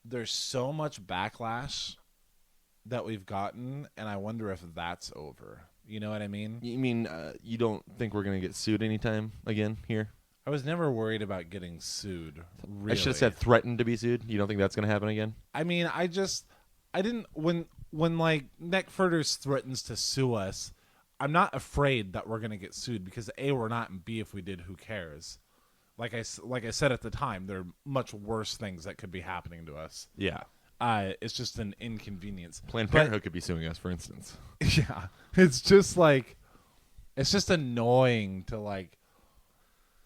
there's so much backlash that we've gotten, and I wonder if that's over. You know what I mean? You mean you don't think we're going to get sued anytime again here? I was never worried about getting sued. Really. I should have said threatened to be sued. You don't think that's going to happen again? I mean, I didn't when like Nick Furters threatens to sue us, I'm not afraid that we're going to get sued because A, we're not, and B, if we did, who cares? Like I said at the time, there are much worse things that could be happening to us. Yeah. It's just an inconvenience. Planned Parenthood could be suing us, for instance. Yeah. It's just annoying to, like,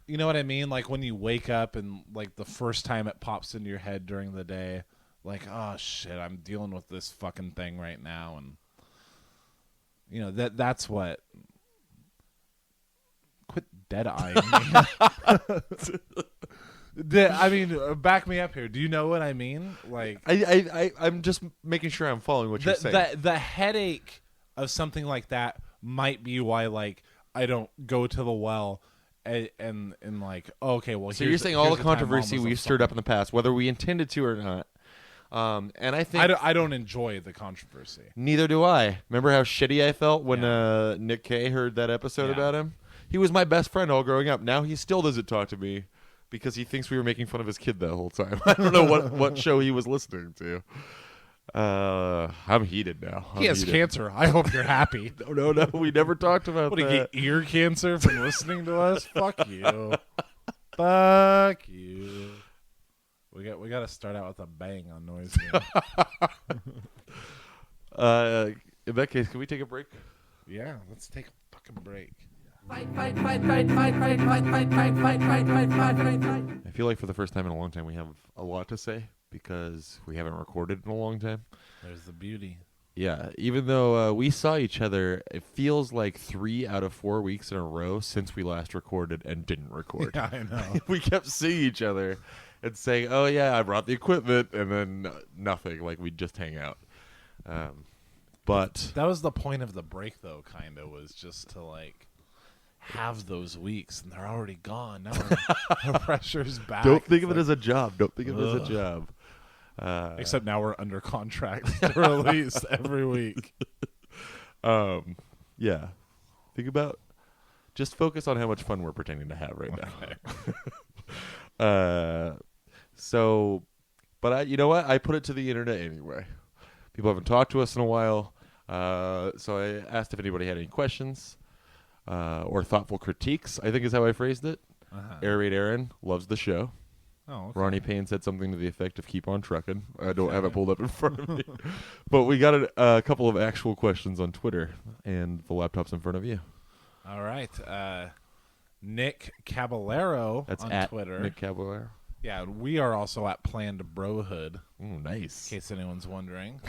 you know what I mean? Like when you wake up and like the first time it pops into your head during the day, like, oh shit, I'm dealing with this fucking thing right now, and you know that's what. Quit dead-eyeing me. I mean, back me up here. Do you know what I mean? Like, I'm just making sure I'm following what you're saying. The headache of something like that might be why, like, I don't go to the well. And like, okay, well, so you're saying all the controversy we've stirred up in the past, whether we intended to or not, and I think I don't enjoy the controversy. Neither do I. Remember how shitty I felt when Nick K heard that episode about him? He was my best friend all growing up. Now he still doesn't talk to me because he thinks we were making fun of his kid the whole time. I don't know what show he was listening to. I'm heated now. He has cancer. I hope you're happy. No. We never talked about what, that. What, do you get ear cancer from listening to us? Fuck you. Fuck you. We got to start out with a bang on Noise Beam. In that case, can we take a break? Yeah, let's take a fucking break. Fight. I feel like for the first time in a long time we have a lot to say because we haven't recorded in a long time. There's the beauty. Yeah, even though we saw each other, it feels like 3 out of 4 weeks in a row since we last recorded and didn't record. Yeah, I know. We kept seeing each other and saying, oh yeah, I brought the equipment, and then nothing, like we'd just hang out. But that was the point of the break, though, kind of, was just to, like, have those weeks, and they're already gone. Now the pressure's back. Don't think of it as a job. Don't think of it as a job. Except now we're under contract to release every week. Yeah. Think about, just focus on how much fun we're pretending to have right now. But you know what? I put it to the internet anyway. People haven't talked to us in a while. So I asked if anybody had any questions or thoughtful critiques, I think is how I phrased it. Air Raid Aaron loves the show. Oh, okay. Ronnie Payne said something to the effect of "Keep on trucking." I don't have it pulled up in front of me, but we got a couple of actual questions on Twitter, and the laptop's in front of you. All right. Nick Caballero That's on at Twitter. Nick Caballero. Yeah, we are also at Planned Brohood. Ooh, nice. In case anyone's wondering.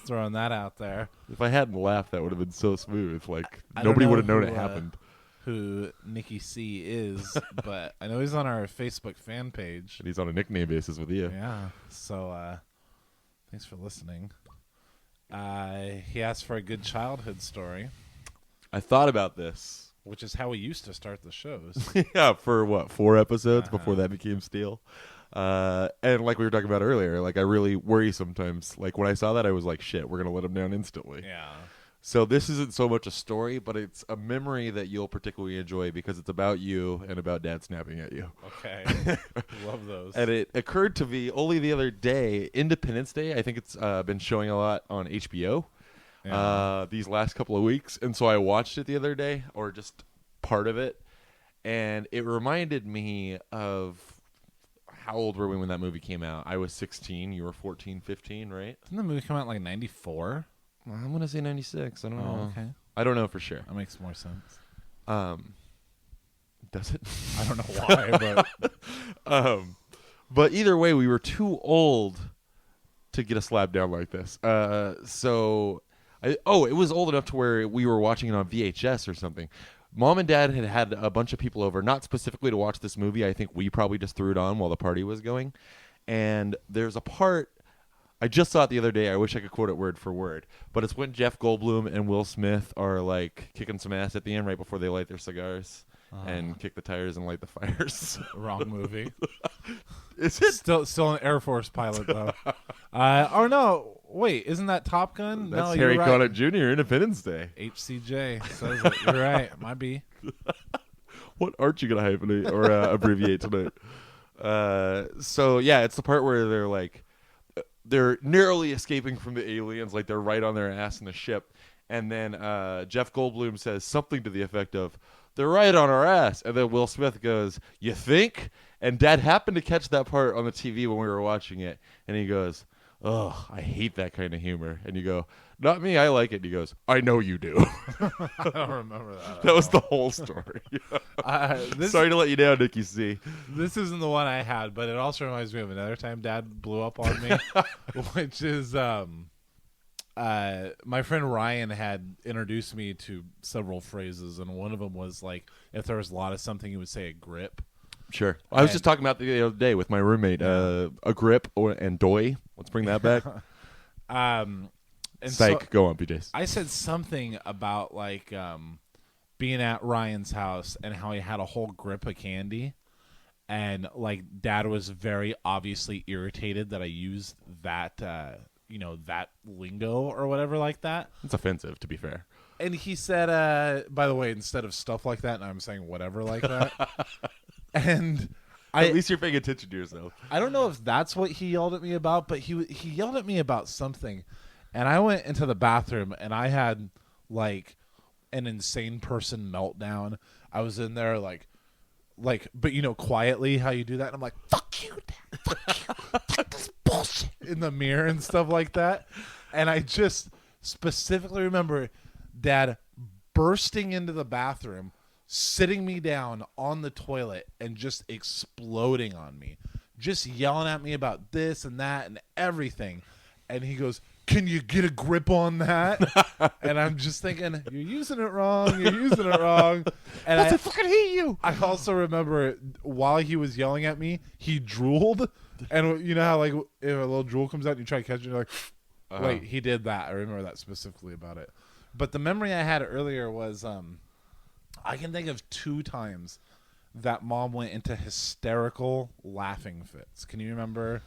Throwing that out there. If I hadn't laughed, that would have been so smooth. Like I don't nobody know would have known who, it happened. Who Nicky C is, but I know he's on our Facebook fan page. And he's on a nickname basis with you. Yeah. So thanks for listening. He asked for a good childhood story, I thought about this. which is how we used to start the shows. Yeah, for what, 4 episodes before that became Steel. And like we were talking about earlier, like I really worry sometimes. Like when I saw that, I was like, shit, we're going to let him down instantly. Yeah. So this isn't so much a story, but it's a memory that you'll particularly enjoy because it's about you and about Dad snapping at you. Okay. Love those. And it occurred to me only the other day, Independence Day. I think it's been showing a lot on HBO these last couple of weeks. And so I watched it the other day, or just part of it. And it reminded me of how old were we when that movie came out? I was 16. You were 14, 15, right? Didn't the movie come out in like 94? I'm going to say 96. I don't know. Okay. I don't know for sure. That makes more sense. Does it? I don't know why, but either way, we were too old to get a slap down like this. It was old enough to where we were watching it on VHS or something. Mom and Dad had a bunch of people over, not specifically to watch this movie. I think we probably just threw it on while the party was going. And there's a part, I just saw it the other day. I wish I could quote it word for word. But it's when Jeff Goldblum and Will Smith are like kicking some ass at the end right before they light their cigars and kick the tires and light the fires. Wrong movie. Is it? Still an Air Force pilot, though. Oh, no. Wait, isn't that Top Gun? That's no, Harry you're Connick right. Jr., Independence Day. HCJ says it. You're right. Might be. What aren't you going to hyphenate or abbreviate tonight? So, yeah, it's the part where they're like, they're narrowly escaping from the aliens, like they're right on their ass in the ship. And then Jeff Goldblum says something to the effect of, they're right on our ass. And then Will Smith goes, you think? And Dad happened to catch that part on the TV when we were watching it. And he goes, oh, I hate that kind of humor. And you go, not me, I like it. And he goes, I know you do. I don't remember that. That was the whole story. Sorry to let you down, Nicky C. This isn't the one I had, but it also reminds me of another time Dad blew up on me, which is my friend Ryan had introduced me to several phrases, and one of them was like, if there was a lot of something, he would say a grip. Sure. I was just talking about the other day with my roommate, a grip and doy. Let's bring that back. And Psych, so go on, PJs. I said something about like being at Ryan's house and how he had a whole grip of candy, and like Dad was very obviously irritated that I used that that lingo or whatever like that. It's offensive, to be fair. And he said, by the way, instead of stuff like that, and I'm saying whatever like that. And at least you're paying attention to yourself. I don't know if that's what he yelled at me about, but he yelled at me about something. And I went into the bathroom, and I had, like, an insane person meltdown. I was in there, like, but, quietly how you do that. And I'm like, fuck you, Dad. Fuck you. Fuck this bullshit. In the mirror and stuff like that. And I just specifically remember Dad bursting into the bathroom, sitting me down on the toilet, and just exploding on me. Just yelling at me about this and that and everything. And he goes, can you get a grip on that? And I'm just thinking, you're using it wrong. You're using it wrong. And I fucking hate you. I also remember while he was yelling at me, he drooled. And you know how like if a little drool comes out and you try to catch it, you're like, wait, he did that. I remember that specifically about it. But the memory I had earlier was I can think of 2 times that Mom went into hysterical laughing fits. Can you remember?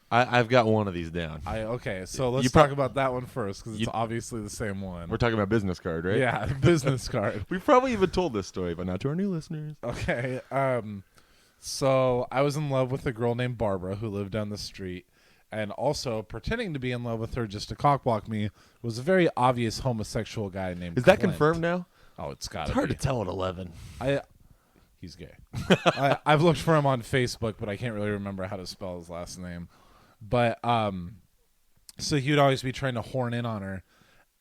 I've got one of these down. Okay, so let's talk about that one first because it's obviously the same one. We're talking about business card, right? Yeah, business card. We've probably even told this story, but not to our new listeners. Okay, so I was in love with a girl named Barbara who lived down the street, and also pretending to be in love with her just to cockblock me was a very obvious homosexual guy named Is that Clint. confirmed now? Oh, it's got to be. Hard to tell at 11. He's gay. I've looked for him on Facebook, but I can't really remember how to spell his last name. But so he would always be trying to horn in on her,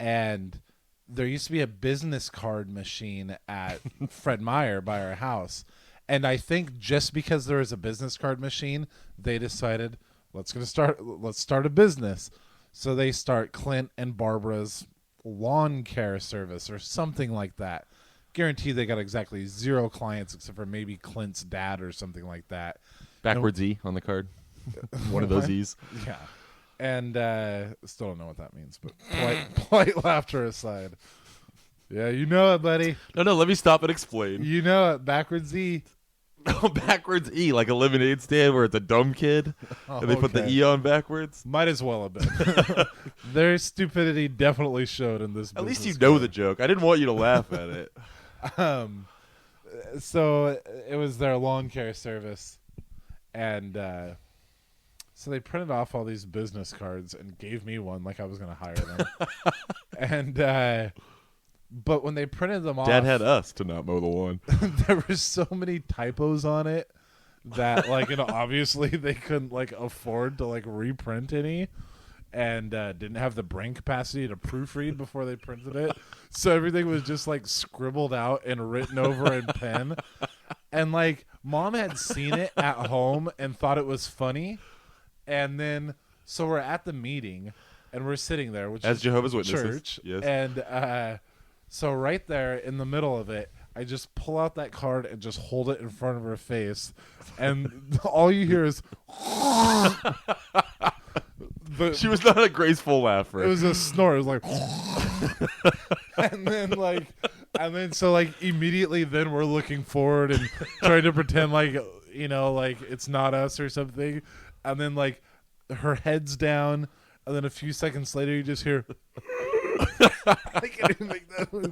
and there used to be a business card machine at Fred Meyer by our house. And I think just because there was a business card machine, they decided, let's start a business. So they start Clint and Barbara's lawn care service or something like that. Guarantee they got exactly 0 clients except for maybe Clint's dad or something like that. Backwards E on the card. One of those E's. Yeah. And still don't know what that means, but polite laughter aside. Yeah, you know it, buddy. No, let me stop and explain. You know it. Backwards E. Backwards E, like a lemonade stand where it's a dumb kid, and they put the E on backwards. Might as well have been. Their stupidity definitely showed in this. At least you know the joke. I didn't want you to laugh at it. So it was their lawn care service, and so they printed off all these business cards and gave me one like I was going to hire them. And but when they printed them off, Dad had us to not mow the lawn. there were so many typos on it that obviously they couldn't afford to reprint any, and didn't have the brain capacity to proofread before they printed it. So everything was just scribbled out and written over in pen. And Mom had seen it at home and thought it was funny. And then so we're at the meeting and we're sitting there, which as is Jehovah's Witnesses. Church. Yes. And so right there in the middle of it, I just pull out that card and just hold it in front of her face, and all you hear is. She was not a graceful laugher. It was a snort. It was and then so immediately then we're looking forward and trying to pretend it's not us or something, and then her head's down, and then a few seconds later you just hear. I can't even make that noise.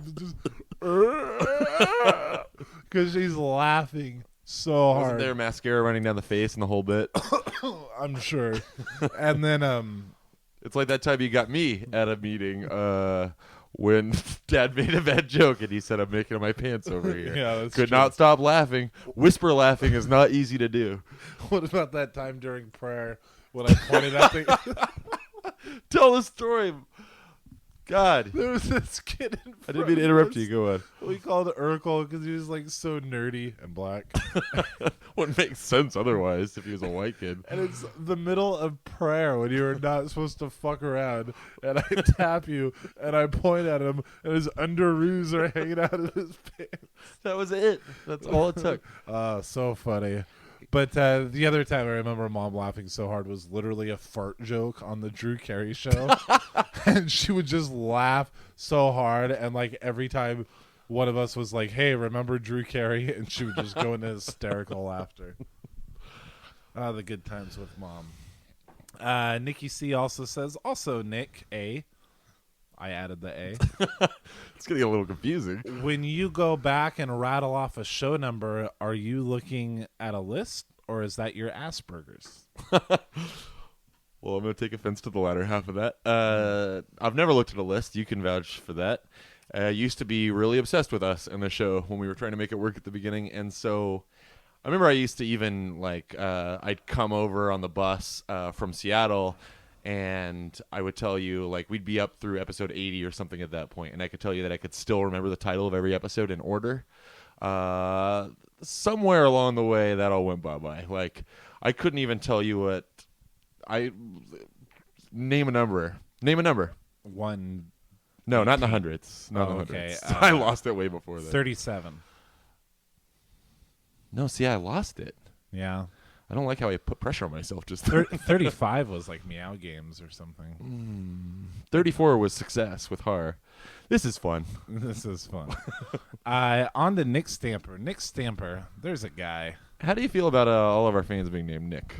Because she's laughing so hard. Wasn't there mascara running down the face and the whole bit? I'm sure. And then it's like that time you got me at a meeting when Dad made a bad joke and he said, "I'm making my pants over here." Yeah, that's Could true. not stop laughing. Whisper laughing is not easy to do. What about that time during prayer when I pointed out the Tell the story. God. there was this kid in front I didn't mean to interrupt of us. you. Go on. We called Urkel because he was so nerdy and black. Wouldn't make sense otherwise if he was a white kid. And it's the middle of prayer when you are not supposed to fuck around. And I tap you and I point at him and his underoos are hanging out of his pants. That was it. That's all it took. So funny. But the other time I remember Mom laughing so hard was literally a fart joke on the Drew Carey show. And she would just laugh so hard. And every time one of us was like, "Hey, remember Drew Carey?" And she would just go into hysterical laughter. The good times with Mom. Nikki C also says, also Nick A. I added the A. It's getting a little confusing. When you go back and rattle off a show number, are you looking at a list or is that your Asperger's? Well, I'm going to take offense to the latter half of that. I've never looked at a list. You can vouch for that. I used to be really obsessed with us in the show when we were trying to make it work at the beginning. And so I remember I used to even I'd come over on the bus from Seattle, and I would tell you, we'd be up through episode 80 or something at that point, and I could tell you that I could still remember the title of every episode in order. Somewhere along the way, that all went bye-bye. I couldn't even tell you what... Name a number. Name a number. One. No, not in the hundreds. Not in the okay. hundreds. I lost it way before that. 37. No, see, I lost it. Yeah. I don't like how I put pressure on myself just 35 was Meow Games or something. 34 was Success with horror. This is fun. This is fun. On to Nick Stamper. Nick Stamper, there's a guy. How do you feel about all of our fans being named Nick?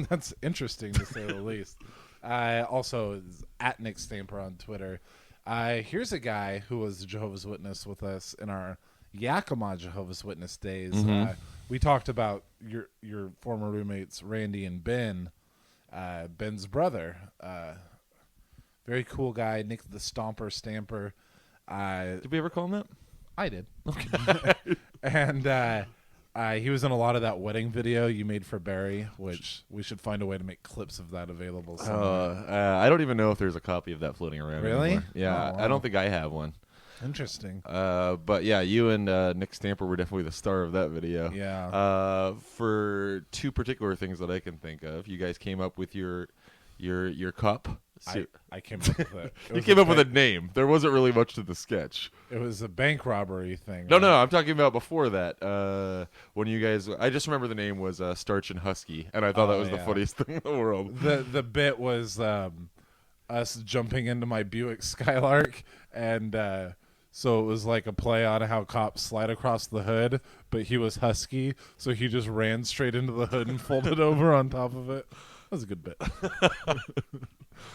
That's interesting to say the least. Also, is at Nick Stamper on Twitter. Here's a guy who was a Jehovah's Witness with us in our Yakima Jehovah's Witness days. Mm-hmm. We talked about your former roommates, Randy and Ben, Ben's brother. Very cool guy, Nick the Stomper Stamper. Did we ever call him that? I did. Okay. And He was in a lot of that wedding video you made for Barry, which we should find a way to make clips of that available somewhere. I don't even know if there's a copy of that floating around. Really? Anymore. Yeah, Oh, wow. I don't think I have one. Interesting. But yeah, you and Nick Stamper were definitely the star of that video. Yeah. For two particular things that I can think of, you guys came up with your cup. I came up with it. You came up with a name. There wasn't really much to the sketch. It was a bank robbery thing. No, right? no, I'm talking about before that. When you guys, I just remember the name was Starch and Husky, and I thought that was the funniest thing in the world. The bit was us jumping into my Buick Skylark, and so it was like a play on how cops slide across the hood, but he was husky, so he just ran straight into the hood and folded over on top of it. That was a good bit.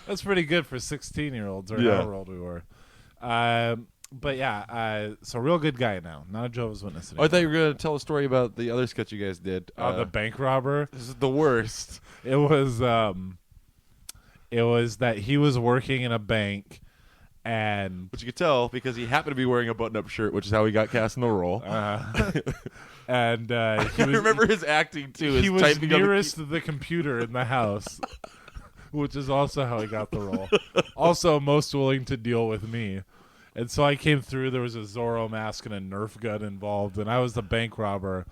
That's pretty good for 16-year-olds or however old we were. But yeah, so real good guy now. Not a Jehovah's Witness anymore. I thought you were going to tell a story about the other sketch you guys did. The bank robber. This is the worst. It was that he was working in a bank, and Which you could tell because he happened to be wearing a button-up shirt, which is how he got cast in the role. and he I was, remember his acting too. he his was typing on the nearest to the computer in the house, which is also how he got the role. Also, most willing to deal with me. And so I came through. There was a Zorro mask and a Nerf gun involved, and I was the bank robber,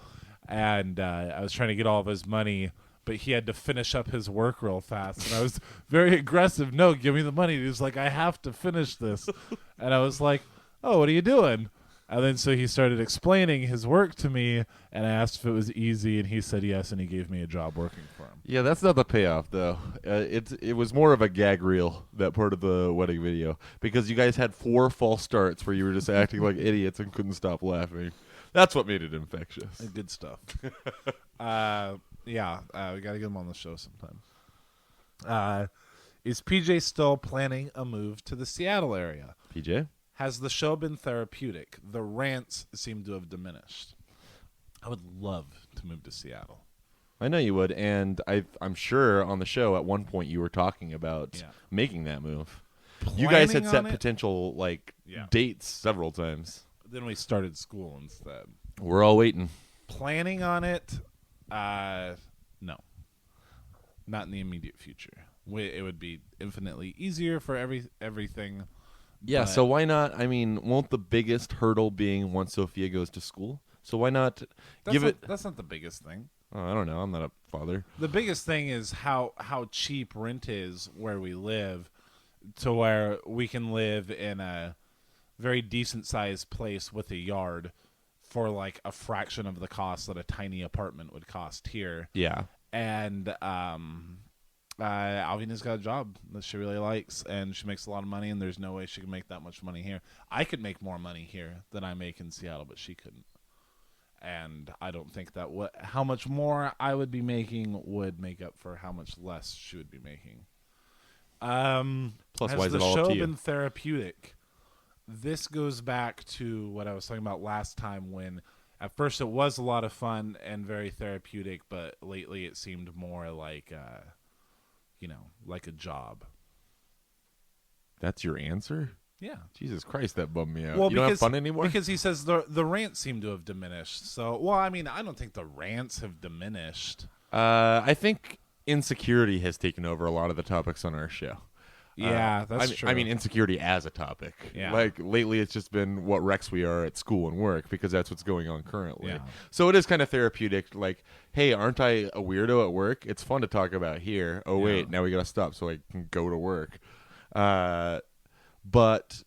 and I was trying to get all of his money, but he had to finish up his work real fast, and I was very aggressive. No, give me the money. He was like, I have to finish this, and I was like, oh, what are you doing? And then so he started explaining his work to me, and I asked if it was easy, and he said yes, and he gave me a job working for him. Yeah, that's not the payoff though. It was more of a gag reel, that part of the wedding video, because you guys had 4 false starts where you were just acting like idiots and couldn't stop laughing. That's what made it infectious. Good stuff. We got to get him on the show sometime. Is PJ still planning a move to the Seattle area? PJ? Has the show been therapeutic? The rants seem to have diminished. I would love to move to Seattle. I know you would, and I'm sure on the show at one point you were talking about making that move. You guys had set potential dates several times. Then we started school instead. We're all waiting. Planning on it? No. Not in the immediate future. It would be infinitely easier for everything. Yeah, so why not? I mean, won't the biggest hurdle being once Sophia goes to school? So why not give it? That's not the biggest thing. Oh, I don't know. I'm not a father. The biggest thing is how cheap rent is where we live, to where we can live in a very decent-sized place with a yard for like a fraction of the cost that a tiny apartment would cost here. Yeah. And Alvina's got a job that she really likes, and she makes a lot of money, and there's no way she can make that much money here. I could make more money here than I make in Seattle, but she couldn't. And I don't think that how much more I would be making would make up for how much less she would be making. Plus, has why is the it all up show to you? been therapeutic? This goes back to what I was talking about last time, when at first it was a lot of fun and very therapeutic, but lately it seemed more like like a job. That's your answer? Yeah. Jesus Christ, that bummed me out. Well, you don't have fun anymore? Because he says the rants seem to have diminished. So, well, I mean, I don't think the rants have diminished. I think insecurity has taken over a lot of the topics on our show. Yeah, that's true. I mean, insecurity as a topic. Yeah. Like, lately it's just been what wrecks we are at school and work, because that's what's going on currently. Yeah. So it is kind of therapeutic. Like, hey, aren't I a weirdo at work? It's fun to talk about here. Oh, wait, now we got to stop so I can go to work. But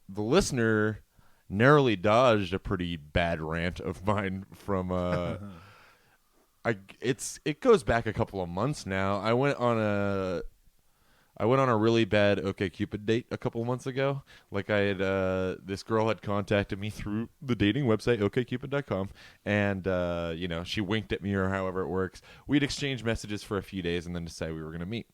the listener narrowly dodged a pretty bad rant of mine from it goes back a couple of months now. I went on a really bad OkCupid date a couple of months ago. Like, I had this girl had contacted me through the dating website okcupid.com, and she winked at me, or however it works. We'd exchanged messages for a few days and then decided we were going to meet.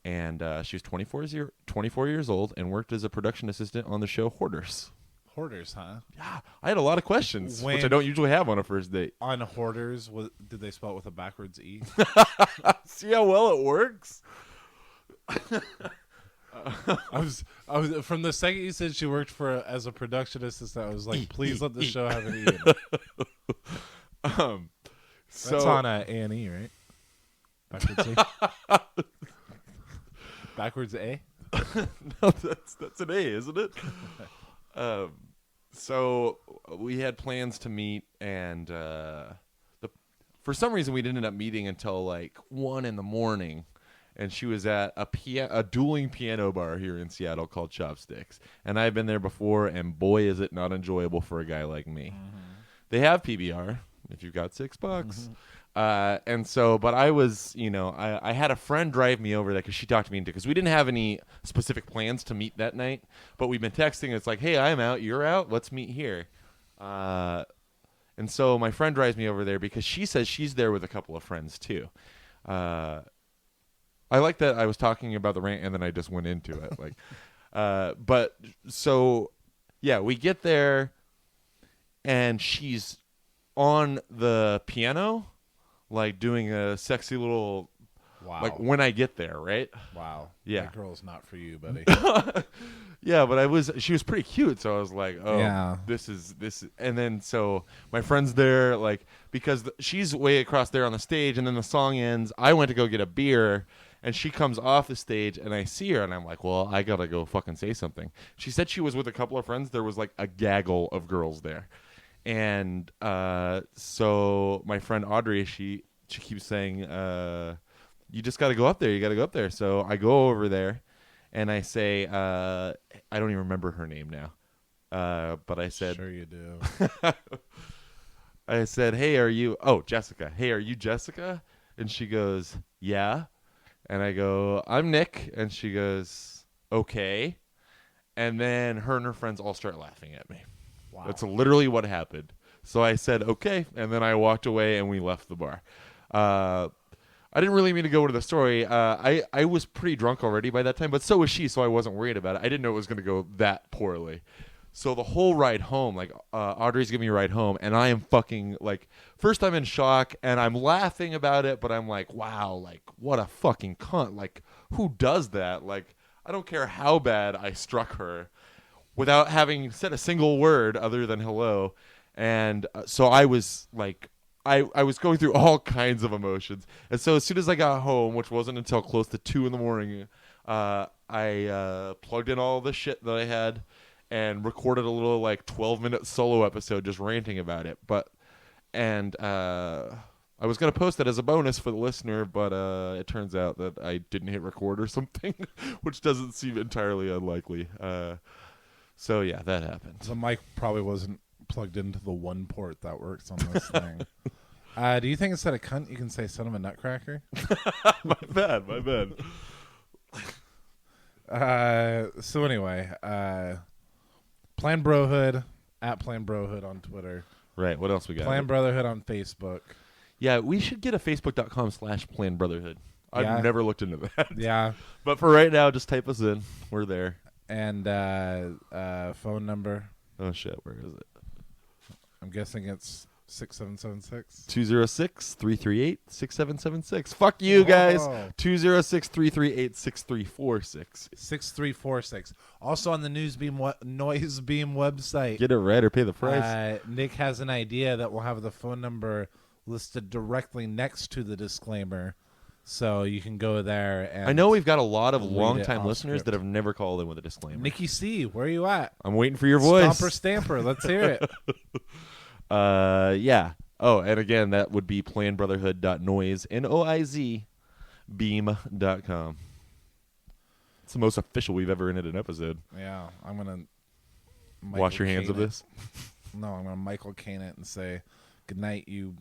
And she was 24 years old and worked as a production assistant on the show Hoarders. Hoarders, huh? Yeah, I had a lot of questions, which I don't usually have on a first date. On Hoarders, did they spell it with a backwards E? See how well it works? I was from the second you said she worked as a production assistant, I was like, please let the show have an E in it. So That's on A&E, right? Backwards A. Backwards A. No, that's an A, isn't it? So we had plans to meet, and for some reason we didn't end up meeting until like 1 a.m. And she was at a dueling piano bar here in Seattle called Chopsticks, and I've been there before, and boy, is it not enjoyable for a guy like me. Mm-hmm. They have PBR if you've got $6. Mm-hmm. And so, but I was, I had a friend drive me over there because she talked me into, because we didn't have any specific plans to meet that night, but we've been texting. It's like, hey, I'm out, you're out, let's meet here. And so my friend drives me over there because she says she's there with a couple of friends too. I like that I was talking about the rant and then I just went into it. But so, yeah, we get there and she's on the piano, like doing a sexy little, like when I get there, right? Wow. Yeah. That girl's not for you, buddy. Yeah, but she was pretty cute, so I was like, oh, yeah. this is, and then so my friend's there, like, because she's way across there on the stage, and then the song ends, I went to go get a beer, and she comes off the stage, and I see her, and I'm like, well, I gotta go fucking say something. She said she was with a couple of friends. There was like a gaggle of girls there. And so my friend Audrey, she keeps saying, you just got to go up there. You got to go up there. So I go over there, and I say, I don't even remember her name now. But I said, sure you do. I said, hey, are you? Oh, Jessica. Hey, are you Jessica? And she goes, yeah. And I go, I'm Nick. And she goes, okay. And then her and her friends all start laughing at me. Wow. That's literally what happened. So I said, okay. And then I walked away and we left the bar. I didn't really mean to go into the story. I was pretty drunk already by that time, but so was she, so I wasn't worried about it. I didn't know it was going to go that poorly. So the whole ride home, like, Audrey's giving me a ride home, and I am fucking, like, first I'm in shock, and I'm laughing about it, but I'm like, wow, like, what a fucking cunt. Like, who does that? Like, I don't care how bad I struck her without having said a single word other than hello. And so I was, like, I was going through all kinds of emotions. And so as soon as I got home, which wasn't until close to 2 in the morning, I plugged in all the shit that I had and recorded a little, like, 12-minute solo episode just ranting about it. And I was going to post it as a bonus for the listener, but it turns out that I didn't hit record or something, which doesn't seem entirely unlikely. So, yeah, that happened. The mic probably wasn't plugged into the one port that works on this thing. Do you think instead of cunt, you can say son of a nutcracker? My bad. So anyway, Plan Brotherhood, at Plan Brotherhood on Twitter. Right, what else we got? Plan Brotherhood on Facebook. Yeah, we should get a facebook.com/Plan Brotherhood. I've never looked into that. Yeah. But for right now, just type us in. We're there. And phone number. Oh, shit, where is it? I'm guessing it's 6776. 206-338-6776. Fuck you, guys. 206-338-6346. 6346. Also on the Noisebeam website. Get it right or pay the price. Nick has an idea that we'll have the phone number listed directly next to the disclaimer. So you can go there and I know we've got a lot of long-time listeners that have never called in with a disclaimer. Nikki C., where are you at? I'm waiting for your voice. Stomper Stamper, let's hear it. Yeah. Oh, and again, that would be planbrotherhood.noise, Noiz, beam.com. It's the most official we've ever ended an episode. Yeah, I'm going to wash your hands of this? No, I'm going to Michael Caine it and say, good night, you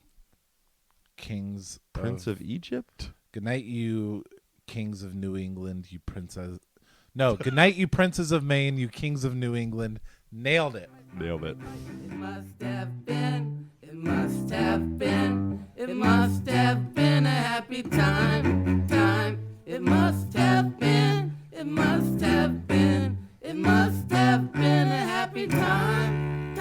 kings. Prince of Egypt? Good night, you kings of New England, you princess. No, good night, you princes of Maine, you kings of New England. Nailed it. Nailed it. It must have been, it must have been, it must have been a happy time. It must have been, it must have been, it must have been a happy time.